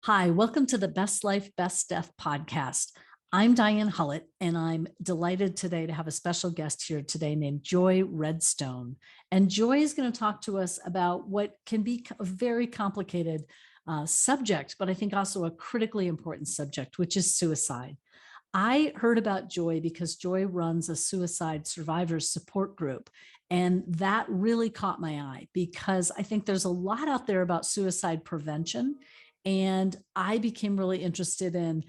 Hi, welcome to the Best Life, Best Death podcast. I'm Diane Hullett, and I'm delighted today to have a special guest here today named Joy Redstone. And Joy is going to talk to us about what can be a very complicated subject, but I think also a critically important subject, which is suicide. I heard about Joy because Joy runs a suicide survivors support group. And that really caught my eye because I think there's a lot out there about suicide prevention. And I became really interested in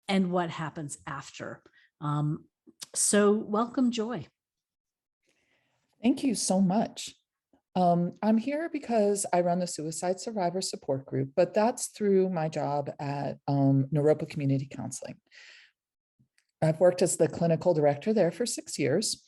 and what happens after. So welcome, Joy. Thank you so much. I'm here because I run the Suicide Survivor Support Group, but that's through my job at Naropa Community Counseling. I've worked as the clinical director there for 6 years.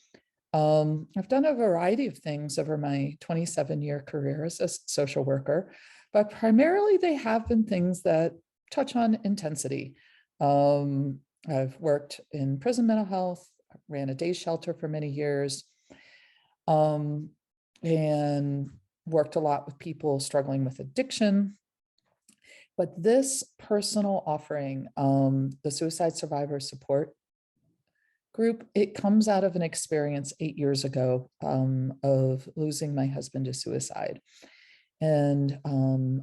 I've done a variety of things over my 27-year career as a social worker, but primarily they have been things that touch on intensity. I've worked in prison mental health, ran a day shelter for many years, and worked a lot with people struggling with addiction. But this personal offering, the Suicide Survivor Support Group, it comes out of an experience 8 years ago of losing my husband to suicide. And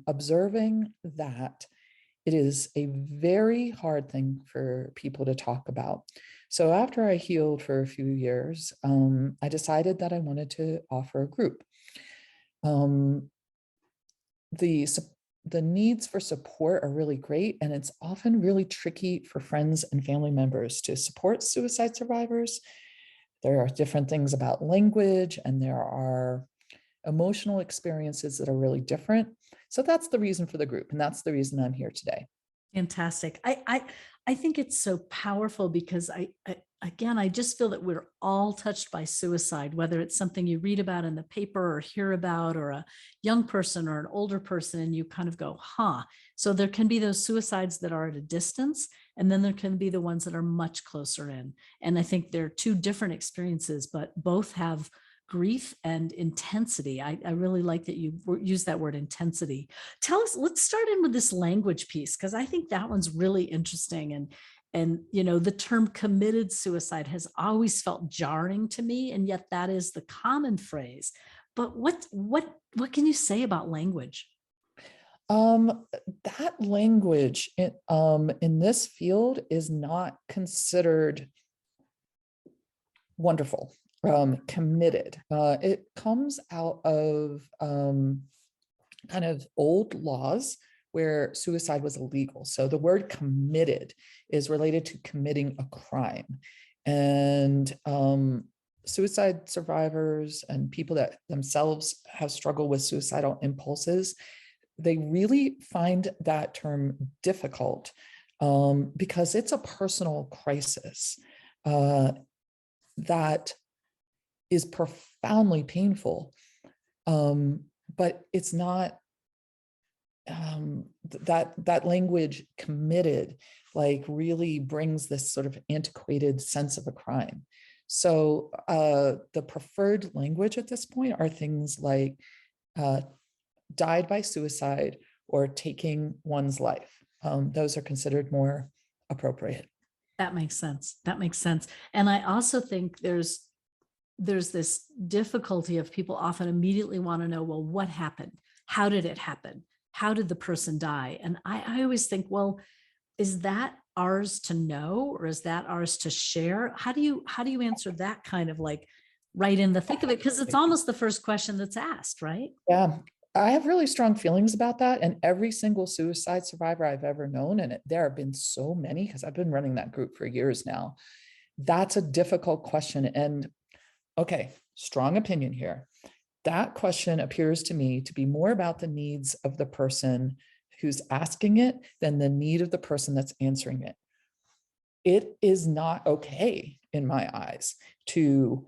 observing that it is a very hard thing for people to talk about. So after I healed for a few years, I decided that I wanted to offer a group. The needs for support are really great, and it's often really tricky for friends and family members to support suicide survivors. There are different things about language, and there are emotional experiences that are really different. So that's the reason for the group, and that's the reason I'm here today. Fantastic. I think it's so powerful because I just feel that we're all touched by suicide, whether it's something you read about in the paper or hear about, or a young person or an older person, and you kind of go, huh. So there can be those suicides that are at a distance, and then there can be the ones that are much closer in. And I think they're two different experiences, but both have grief and intensity. I really like that you use that word intensity. Tell us, let's start in with this language piece, because I think that one's really interesting. And you know, the term committed suicide has always felt jarring to me, and yet that is the common phrase. But what can you say about language? That language in this field is not considered wonderful. Committed. It comes out of kind of old laws where suicide was illegal. So the word committed is related to committing a crime. And suicide survivors and people that themselves have struggled with suicidal impulses, they really find that term difficult because it's a personal crisis that is profoundly painful, but it's not that language committed like really brings this sort of antiquated sense of a crime. So the preferred language at this point are things like died by suicide or taking one's life. Those are considered more appropriate. That makes sense. That makes sense. And I also think there's this difficulty of people often immediately want to know, well, what happened? How did it happen? How did the person die? And I always think, well, is that ours to know, or is that ours to share? How do you answer that kind of like right in the thick of it? Because it's almost the first question that's asked, right? Yeah, I have really strong feelings about that. And every single suicide survivor I've ever known, and there have been so many because I've been running that group for years now, that's a difficult question. And okay, strong opinion here. That question appears to me to be more about the needs of the person who's asking it than the need of the person that's answering it. It is not okay, in my eyes, to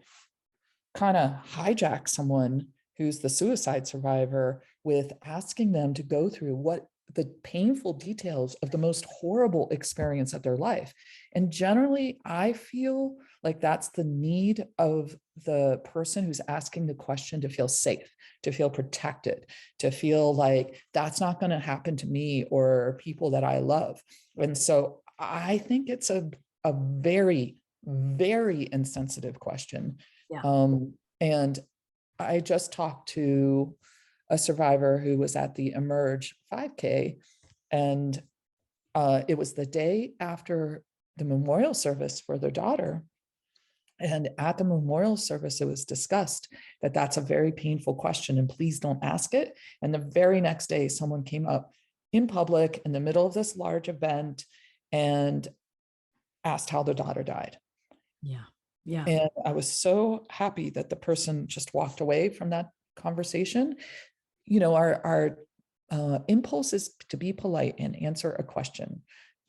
kind of hijack someone who's the suicide survivor with asking them to go through what the painful details of the most horrible experience of their life. And generally, I feel like that's the need of the person who's asking the question, to feel safe, to feel protected, to feel like that's not going to happen to me or people that I love. And so I think it's a very, very insensitive question. Yeah. And I just talked to a survivor who was at the Emerge 5K, and it was the day after the memorial service for their daughter. And at the memorial service, it was discussed that that's a very painful question and please don't ask it. And the very next day, someone came up in public in the middle of this large event and asked how their daughter died. Yeah. Yeah. And I was so happy that the person just walked away from that conversation. You know, our impulse is to be polite and answer a question.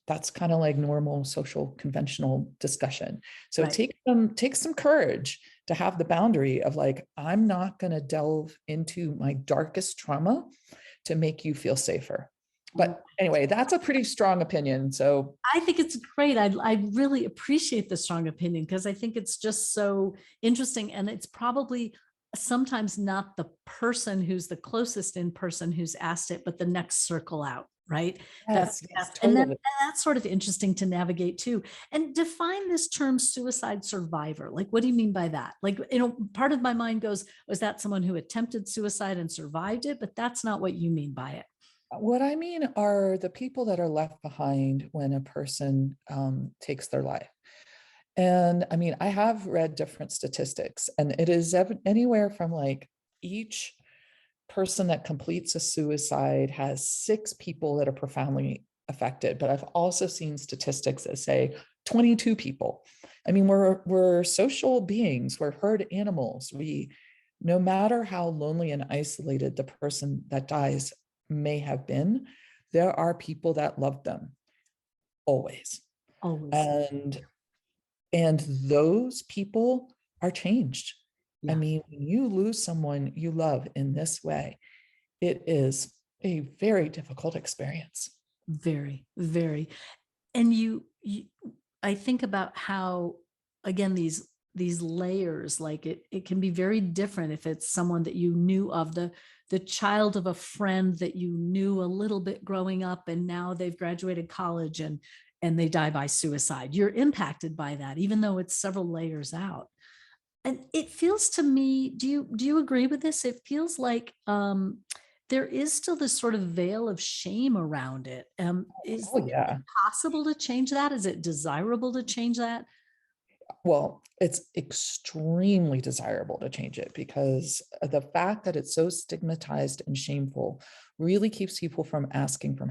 That's kind of like normal social conventional discussion. So Right. take some courage to have the boundary of like, I'm not going to delve into my darkest trauma to make you feel safer. But anyway, that's a pretty strong opinion. So I think it's great. I really appreciate the strong opinion because I think it's just so interesting. And it's probably sometimes not the person who's the closest in person who's asked it, but the next circle out, right? yes, yes, And then totally. that's sort of interesting to navigate too. And define this term suicide survivor. Like, what do you mean by that? Like, part of my mind goes, was that someone who attempted suicide and survived it? But that's not what you mean by it. What I mean are the people that are left behind when a person takes their life. And I mean, I have read different statistics, and it is anywhere from like each person that completes a suicide has 6 people that are profoundly affected. But I've also seen statistics that say 22 people. I mean, we're social beings, we're herd animals. No matter how lonely and isolated the person that dies may have been, there are people that love them always. Always. And those people are changed. I Yeah. mean, when you lose someone you love in this way, it is a very difficult experience. Very, very. And I think about how, again, these layers, like it can be very different if it's someone that you knew of, the child of a friend that you knew a little bit growing up, and now they've graduated college and they die by suicide. You're impacted by that, even though it's several layers out. And it feels to me, do you agree with this? It feels like there is still this sort of veil of shame around it. Is Oh it yeah. possible to change that? Is it desirable to change that? Well, it's extremely desirable to change it because the fact that it's so stigmatized and shameful really keeps people from asking for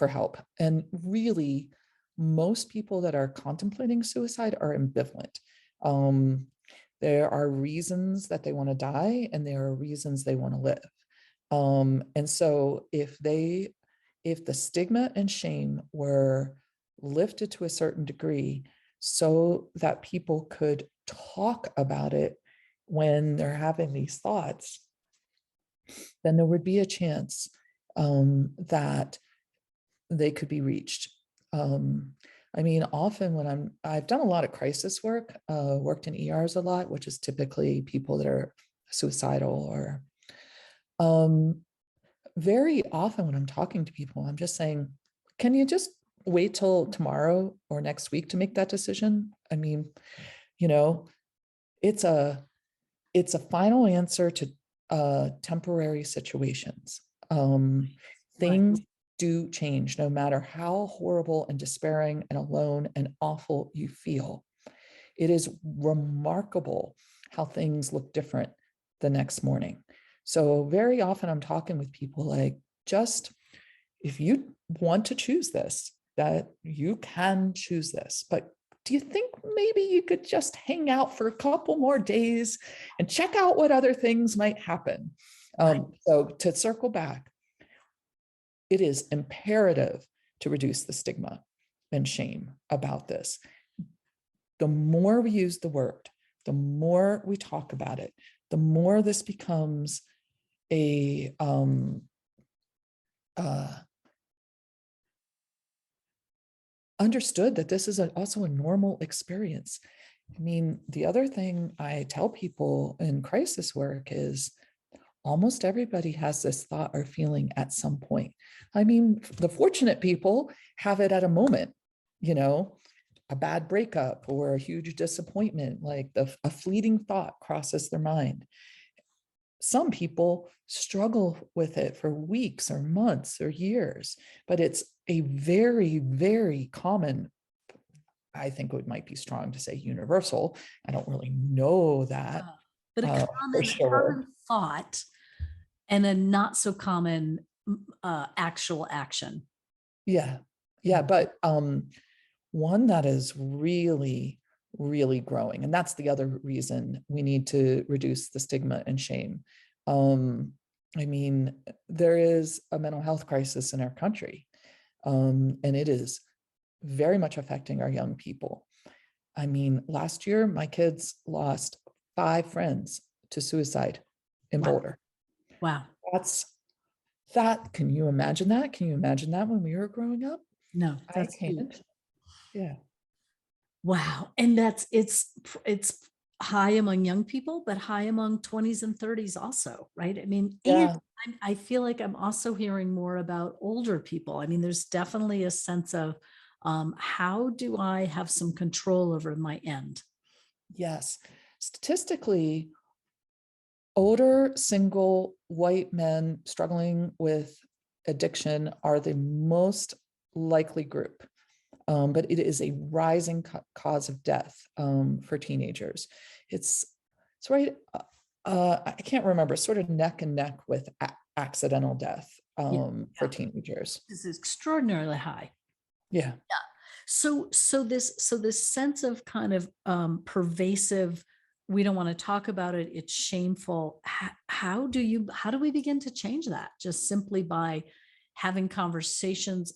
help. And really, most people that are contemplating suicide are ambivalent. Um, there are reasons that they want to die, and there are reasons they want to live. And so if the stigma and shame were lifted to a certain degree so that people could talk about it when they're having these thoughts, then there would be a chance that they could be reached. I mean, often when I've done a lot of crisis work, worked in ERs a lot, which is typically people that are suicidal or um, very often when I'm talking to people, I'm just saying, can you just wait till tomorrow or next week to make that decision? I mean, you know, it's a final answer to temporary situations. Right. Things do change no matter how horrible and despairing and alone and awful you feel. It is remarkable how things look different the next morning. So very often I'm talking with people like, just if you want to choose this, that you can choose this, but do you think maybe you could just hang out for a couple more days and check out what other things might happen? Right. So to circle back, it is imperative to reduce the stigma and shame about this. The more we use the word, the more we talk about it, the more this becomes a uh, understood that this is also a normal experience. I mean, the other thing I tell people in crisis work is almost everybody has this thought or feeling at some point. I mean, the fortunate people have it at a moment, you know, a bad breakup or a huge disappointment, like a fleeting thought crosses their mind. Some people struggle with it for weeks or months or years, but it's a very, very common, I think it might be strong to say universal. I don't really know that But a for sure. common thought and a not so common actual action. Yeah. Yeah. Mm. But one that is really, really growing. And that's the other reason we need to reduce the stigma and shame. I mean, there is a mental health crisis in our country, and it is very much affecting our young people. I mean, last year, my kids lost 5 friends to suicide in Wow. Boulder. Wow. That's that. Can you imagine that? Can you imagine that when we were growing up? No, I that's can't. huge. Yeah. Wow. And it's high among young people, but high among 20s and 30s also, right? I mean, and Yeah. I feel like I'm also hearing more about older people. I mean, there's definitely a sense of how do I have some control over my end? Yes. Statistically, older single white men struggling with addiction are the most likely group. But it is a rising cause of death for teenagers. It's it's right. I can't remember, sort of neck and neck with accidental death Yeah, for yeah. teenagers. This is extraordinarily high. Yeah. So this sense of kind of pervasive, we don't want to talk about it, it's shameful. How do we begin to change that? Just simply by having conversations,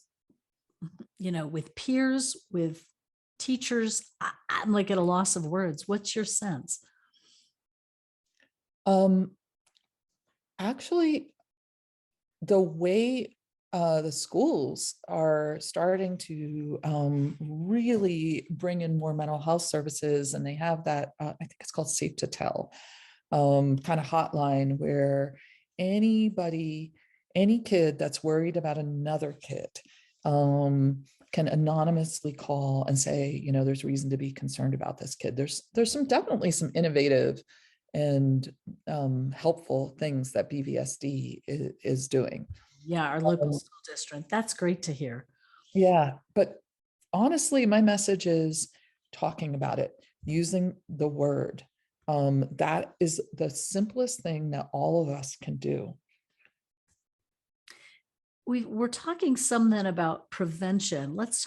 with peers, with teachers. I'm like at a loss of words. What's your sense? Um, Actually, the way the schools are starting to really bring in more mental health services, and they have that, I think it's called Safe to Tell, kind of hotline where anybody, any kid that's worried about another kid can anonymously call and say, there's reason to be concerned about this kid. There's some definitely some innovative and helpful things that BVSD is doing. Yeah, our local Um, school district. That's great to hear. yeah, but honestly, my message is talking about it, using the word. That is the simplest thing that all of us can do. We're talking some then about prevention. Let's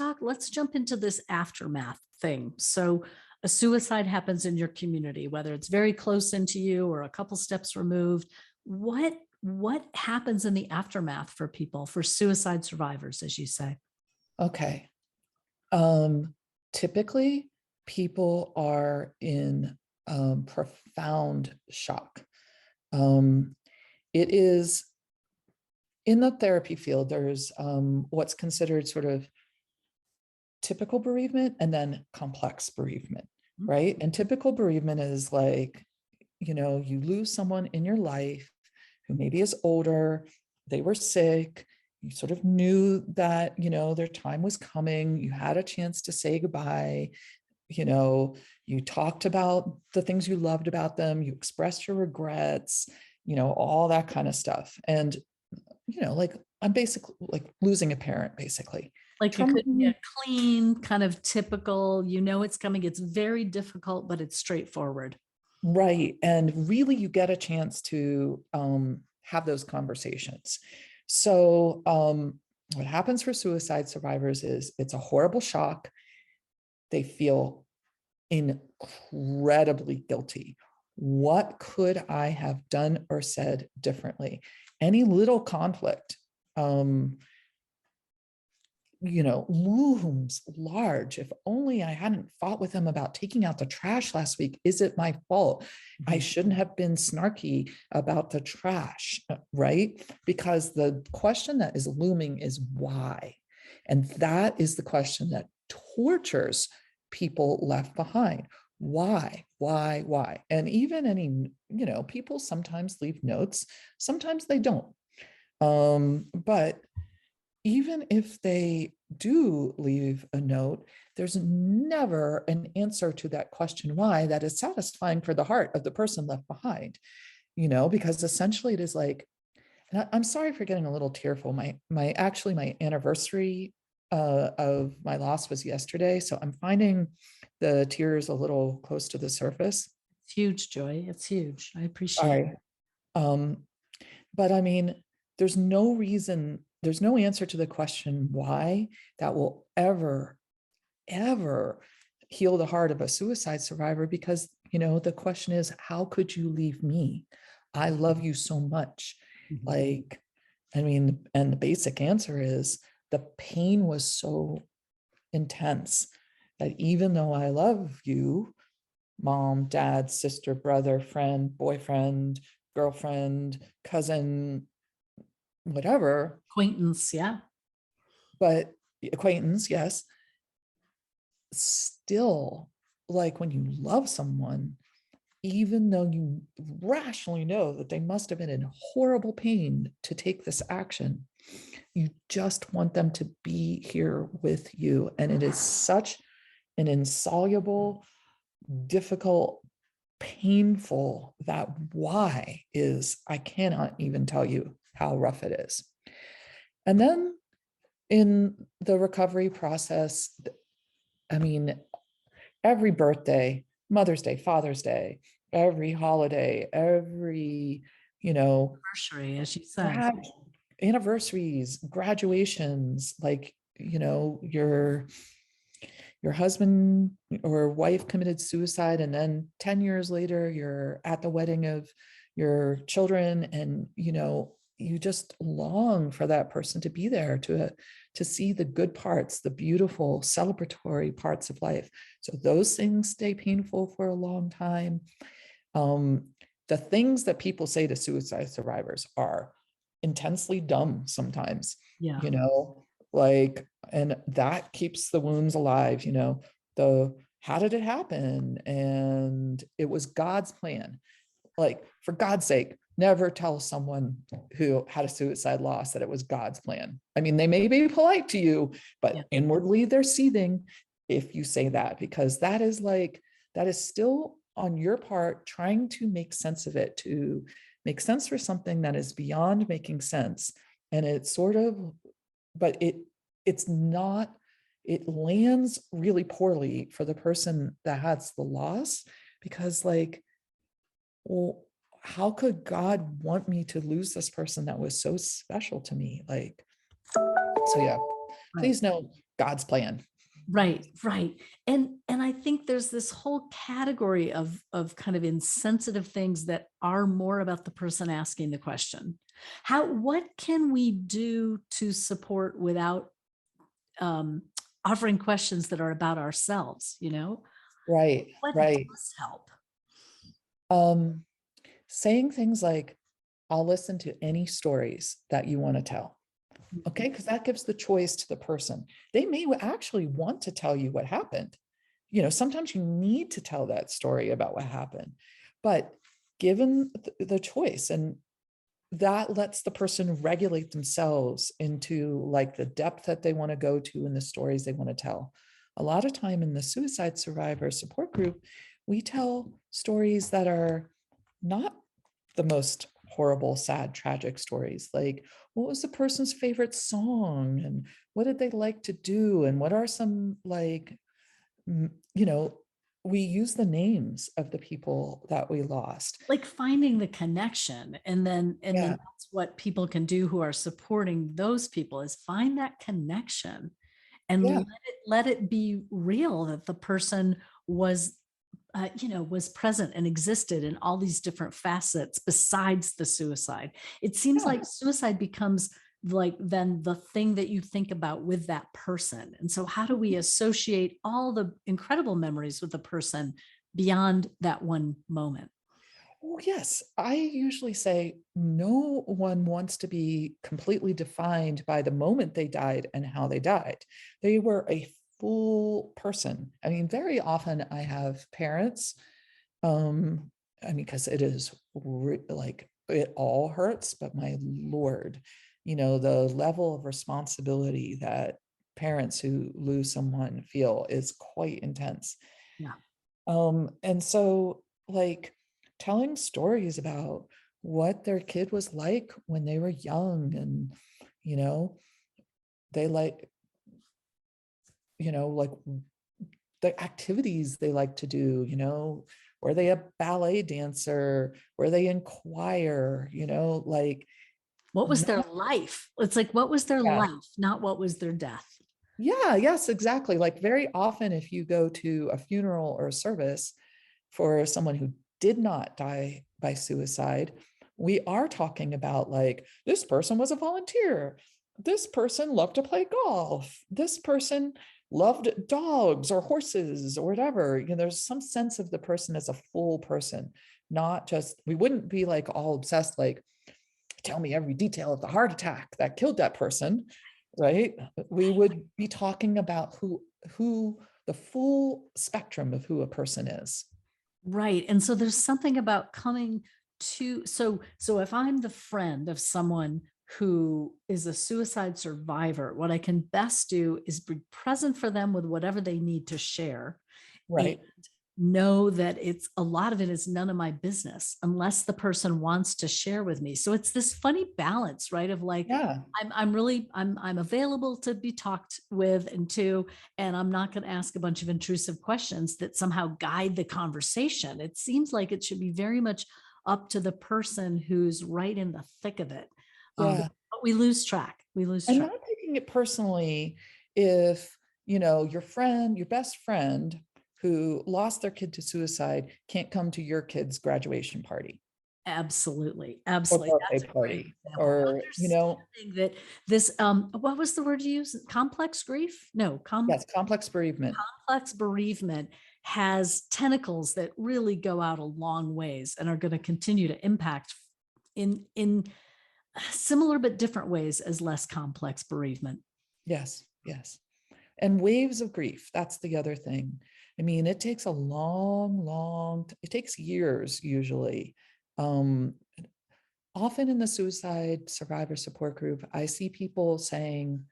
jump into this aftermath thing. So a suicide happens in your community, whether it's very close into you or a couple steps removed. What happens in the aftermath for people, for suicide survivors, as you say? Okay. Um, Typically, people are in profound shock. Um, it is in the therapy field, there's what's considered sort of typical bereavement and then complex bereavement, right? And typical bereavement is like, you lose someone in your life who maybe is older, they were sick, you sort of knew that, their time was coming, you had a chance to say goodbye, you know, you talked about the things you loved about them, you expressed your regrets, all that kind of stuff. And, like I'm basically like losing a parent, basically. Like it could be Trauma. a clean, kind of typical, it's coming. It's very difficult, but it's straightforward. Right. And really, you get a chance to have those conversations. So, what happens for suicide survivors is it's a horrible shock. They feel incredibly guilty. What could I have done or said differently? Any little conflict looms large. If only I hadn't fought with him about taking out the trash last week. Is it my fault? I Mhm. shouldn't have been snarky about the trash, right? Because the question that is looming is why. And that is the question that tortures people left behind. Why, why? And even any, people sometimes leave notes, sometimes they don't. But even if they do leave a note, there's never an answer to that question why that is satisfying for the heart of the person left behind, because essentially it is like, and I'm sorry for getting a little tearful. My anniversary of my loss was yesterday. So I'm finding the tears a little close to the surface. It's huge, Joy. It's huge. I appreciate Sorry. Um, But I mean, there's no answer to the question why that will ever heal the heart of a suicide survivor, because, the question is, how could you leave me? I love you so much. it. Mhm. Like, I mean, and the basic answer is the pain was so intense that even though I love you, mom, dad, sister, brother, friend, boyfriend, girlfriend, cousin, whatever, Acquaintance, yeah. but acquaintance, yes, still, like when you love someone, even though you rationally know that they must have been in horrible pain to take this action, you just want them to be here with you. And it is such an insoluble, difficult, painful, that why is, I cannot even tell you how rough it is. And then in the recovery process, I mean, every birthday, Mother's Day, Father's Day, every holiday, every, you know, Anniversary, as you said. grad anniversaries, graduations, like, your husband or wife committed suicide, and then 10 years later you're at the wedding of your children, and you just long for that person to be there to see the good parts, the beautiful celebratory parts of life. So those things stay painful for a long time. um, the things that people say to suicide survivors are intensely dumb sometimes, Yeah. like, and that keeps the wounds alive, the how did it happen? And it was God's plan. Like, for God's sake, never tell someone who had a suicide loss that it was God's plan. I mean, they may be polite to you, Yeah. but inwardly they're seething if you say that, because that is still on your part trying to make sense of it, to make sense for something that is beyond making sense. And it's sort of, but it's not, it lands really poorly for the person that has the loss, because, like, well, how could God want me to lose this person that was so special to me? Like, so yeah, Right. please know God's plan. Right, right. And I think there's this whole category of kind of insensitive things that are more about the person asking the question. What can we do to support without um, offering questions that are about ourselves, Right, What right. does help? Um, saying things like, I'll listen to any stories that you want to tell. Okay, because that gives the choice to the person. They may actually want to tell you what happened. Sometimes you need to tell that story about what happened, but given the choice, and that lets the person regulate themselves into, like, the depth that they want to go to in the stories they want to tell. A lot of time in the suicide survivor support group, we tell stories that are not the most horrible, sad, tragic stories. Like, what was the person's favorite song, and what did they like to do, and what are some, like, m- you know we use the names of the people that we lost. Like finding the connection, and then Yeah, that's what people can do who are supporting those people, is find that connection and yeah, let it be real that the person was was present and existed in all these different facets besides the suicide. It seems yeah. like suicide becomes like than the thing that you think about with that person. And so how do we associate all the incredible memories with the person beyond that one moment? Oh, yes. I usually say no one wants to be completely defined by the moment they died and how they died. They were a full person. I mean, very often I have parents, um, I mean, because it is like it all hurts, but my Lord, the level of responsibility that parents who lose someone feel is quite intense. Yeah. And so like telling stories about what their kid was like when they were young and, you know, they like the activities they like to do, were they a ballet dancer? Were they in choir? Like What was their not, life? It's like, what was their yeah. life, not what was their death? Yeah, yes, exactly. Like very often, if you go to a funeral or a service for someone who did not die by suicide, we are talking about like this person was a volunteer. This person loved to play golf. This person loved dogs or horses or whatever. There's some sense of the person as a full person, not just, we wouldn't be like all obsessed, like, tell me every detail of the heart attack that killed that person, right? We would be talking about who the full spectrum of who a person is. Right. And so there's something about coming to, so if I'm the friend of someone who is a suicide survivor, what I can best do is be present for them with whatever they need to share, and Right. know that it's a lot of it is none of my business unless the person wants to share with me. So it's this funny balance, right? Of like, Yeah. I'm available to be talked with and to, and I'm not going to ask a bunch of intrusive questions that somehow guide the conversation. It seems like it should be very much up to the person who's right in the thick of it. Yeah. But we lose track. We lose And track. not taking it personally if, your friend, your best friend who lost their kid to suicide can't come to your kid's graduation party Absolutely. or Absolutely. birthday That's a great party example. or, Understanding that this, what was the word you use? Complex grief? No, yes, complex bereavement. complex bereavement has tentacles that really go out a long ways and are going to continue to impact in similar but different ways as less complex bereavement. Yes, yes. And waves of grief, that's the other thing. I mean, it takes a it takes years usually. Um, Often in the suicide survivor support group, I see people saying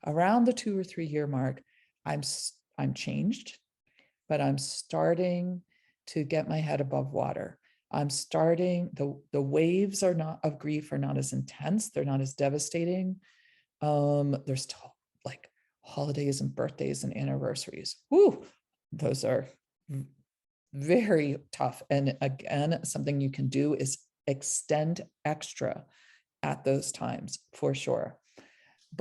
around the 2 or 3 year mark, I'm changed, but I'm starting to get my head above water. I'm starting, the waves are not of grief are not as intense, they're not as devastating. There's still like holidays and birthdays and anniversaries. Woo, those are very tough. And again, something you can do is extend extra at those times for sure.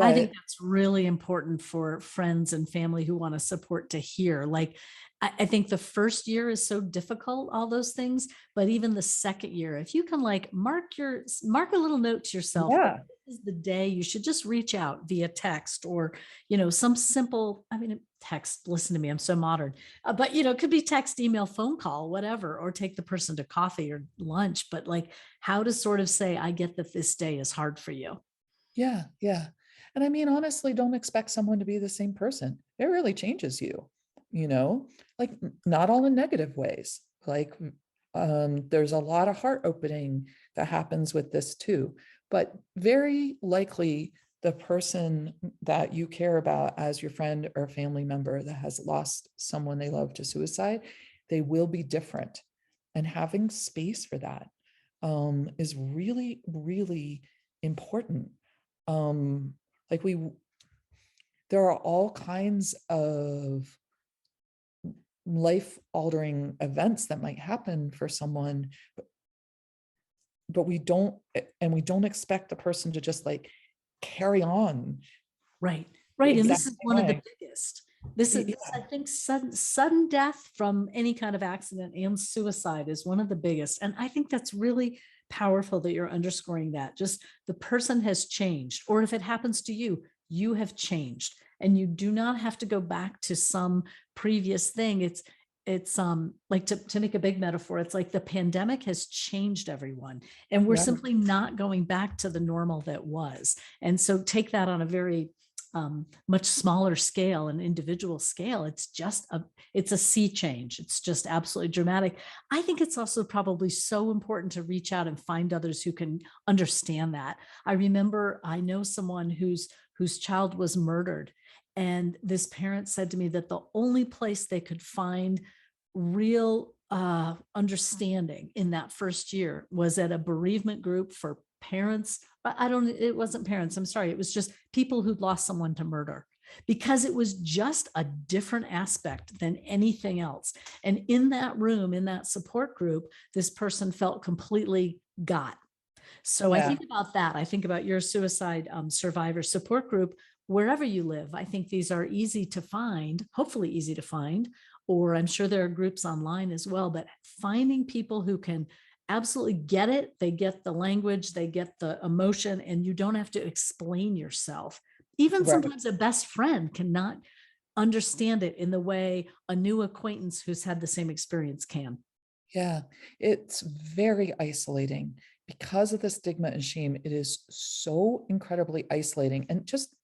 I think But that's really important for friends and family who want to support to hear. Like, I think the first year is so difficult, all those things, but even the second year, if you can like mark a little note to yourself, like yeah, this is the day you should just reach out via text or, some simple, I mean, text, listen to me, I'm so modern, but it could be text, email, phone call, whatever, or take the person to coffee or lunch, but like how to sort of say, I get that this day is hard for you. yeah, yeah. And I mean, honestly, don't expect someone to be the same person. It really changes you, like not all in negative ways. Like there's a lot of heart opening that happens with this too. But very likely the person that you care about as your friend or family member that has lost someone they love to suicide, they will be different. And having space for that is really, really important. Um, like there are all kinds of life altering events that might happen for someone, but we don't expect the person to just like carry on Right. the Right. And exact this is same one of the way. biggest. This, I think, sudden death from any kind of accident and suicide is one of the biggest. And I think that's really powerful that you're underscoring that. Just the person has changed, or if it happens to you, you have changed, and you do not have to go back to some previous thing. It's like, to make a big metaphor, it's like the pandemic has changed everyone, and we're Yeah. simply not going back to the normal that was. And so take that on a very much smaller scale, an individual scale. It's a sea change. It's just absolutely dramatic. I think it's also probably so important to reach out and find others who can understand that. I know someone whose child was murdered, and this parent said to me that the only place they could find real understanding in that first year was at a bereavement group for parents. I don't, it wasn't parents, I'm sorry. It was just people who'd lost someone to murder, because it was just a different aspect than anything else. And in that room, in that support group, this person felt completely got. So I Yeah. think about that. I think about your suicide survivor support group, wherever you live. I think these are easy to find, hopefully easy to find, or I'm sure there are groups online as well, but finding people who can absolutely get it. They get the language, they get the emotion, and you don't have to explain yourself. Even Right. sometimes a best friend cannot understand it in the way a new acquaintance who's had the same experience can. Yeah, it's very isolating because of the stigma and shame. It is so incredibly isolating. And just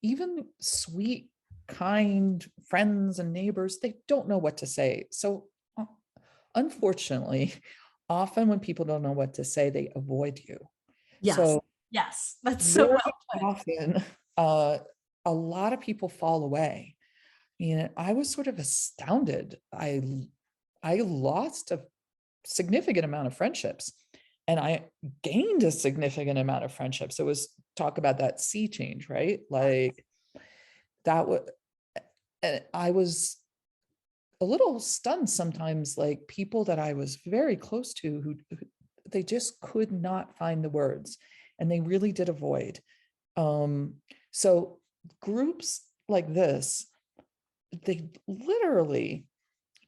even sweet, kind friends and neighbors, they don't know what to say. So, unfortunately, often when people don't know what to say, they avoid you. Yes, So, yes, that's so very well put. often, uh, a lot of people fall away. I was sort of astounded. I lost a significant amount of friendships, and I gained a significant amount of friendships. It was talk about that sea change, right? Like that was, I was a little stunned sometimes, like people that I was very close to who they just could not find the words, and they really did avoid. Um, so groups like this, they literally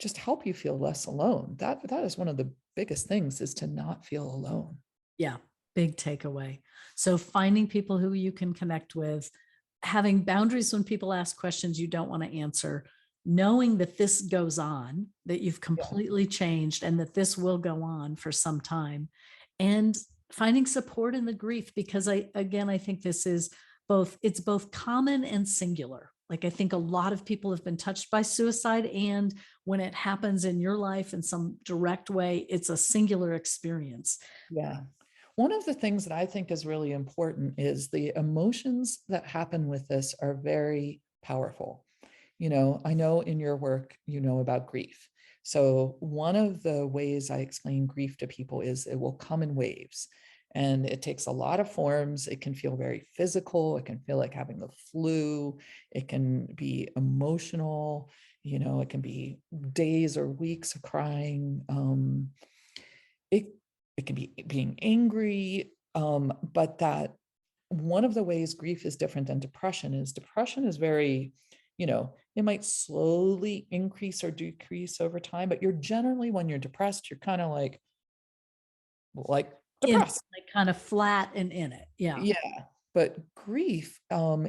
just help you feel less alone. That is one of the biggest things, is to not feel alone. Yeah, big takeaway. So finding people who you can connect with, having boundaries when people ask questions you don't want to answer, knowing that this goes on, that you've Yeah. completely changed and that this will go on for some time, and finding support in the grief, because I think this is it's both common and singular. Like, I think a lot of people have been touched by suicide, and when it happens in your life in some direct way, it's a singular experience. Yeah. One of the things that I think is really important is the emotions that happen with this are very powerful. I know in your work, about grief. So one of the ways I explain grief to people is it will come in waves, and it takes a lot of forms. It can feel very physical. It can feel like having the flu. It can be emotional. It can be days or weeks of crying. It it can be being angry, but that one of the ways grief is different than depression is very, it might slowly increase or decrease over time, but you're generally, when you're depressed, you're kind of like In depressed. like kind of flat and in it. Yeah. Yeah, but grief,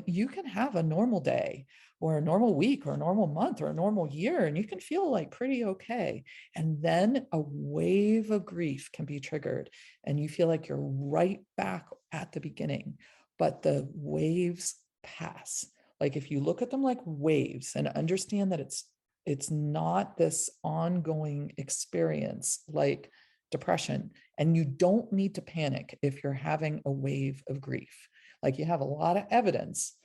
you can have a normal day or a normal week or a normal month or a normal year, and you can feel like pretty okay. And then a wave of grief can be triggered, and you feel like you're right back at the beginning, but the waves pass. Like if you look at them like waves and understand that it's not this ongoing experience like depression, and you don't need to panic if you're having a wave of grief. Like you have a lot of evidence,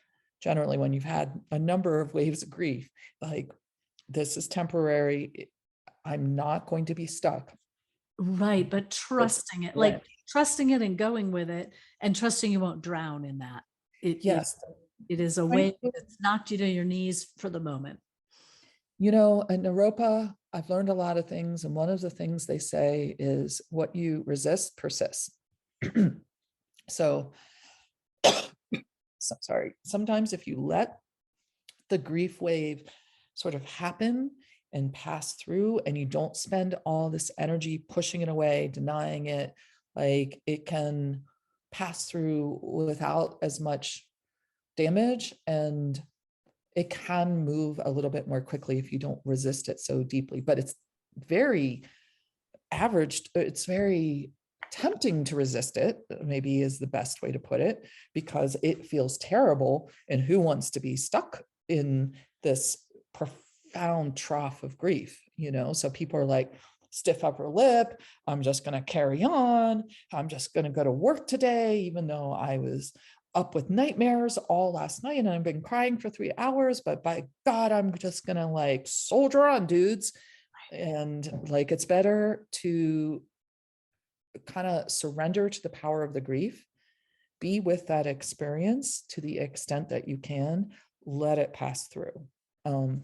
generally, when you've had a number of waves of grief, like this is temporary. I'm not going to be stuck. Right. But Let's trusting it, like land. trusting it and going with it, and trusting you won't drown in that. Yes. It is a Kind wave of, that's knocked you to your knees for the moment. in Europa, I've learned a lot of things. And one of the things they say is what you resist persists. So, sorry, sometimes if you let the grief wave sort of happen and pass through, and you don't spend all this energy pushing it away, denying it, Like it can pass through without as much damage, and it can move a little bit more quickly if you don't resist it so deeply. But it's very averaged, it's very tempting to resist it, maybe is the best way to put it, because it feels terrible. And who wants to be stuck in this profound trough of grief, you know? So people are like, stiff upper lip, I'm just going to carry on. I'm just going to go to work today, even though I was up with nightmares all last night and I've been crying for 3 hours, but by God, I'm just going to like soldier on, dudes. And like, it's better to kind of surrender to the power of the grief, be with that experience to the extent that you can, let it pass through. Um,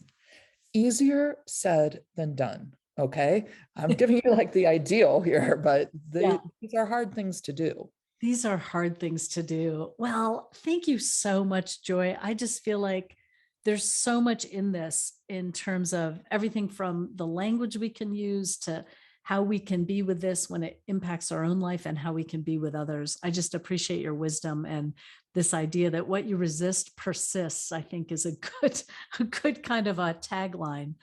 Easier said than done. Okay. I'm giving you like the ideal here, but Yeah. these are hard things to do. These are hard things to do. Well, thank you so much, Joy. I just feel like there's so much in this in terms of everything from the language we can use to how we can be with this when it impacts our own life and how we can be with others. I just appreciate your wisdom, and this idea that what you resist persists, I think is a good kind of a tagline.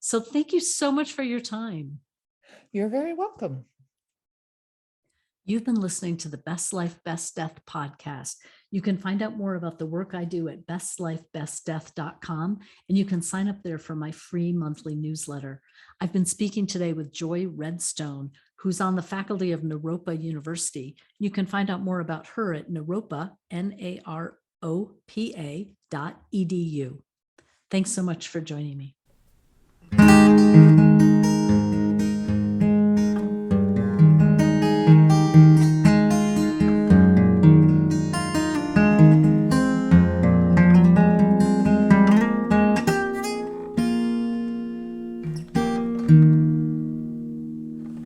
So thank you so much for your time. You're very welcome. You've been listening to the Best Life, Best Death podcast. You can find out more about the work I do at bestlifebestdeath.com, and you can sign up there for my free monthly newsletter. I've been speaking today with Joy Redstone, who's on the faculty of Naropa University. You can find out more about her at Naropa, Naropa.edu. Thanks so much for joining me.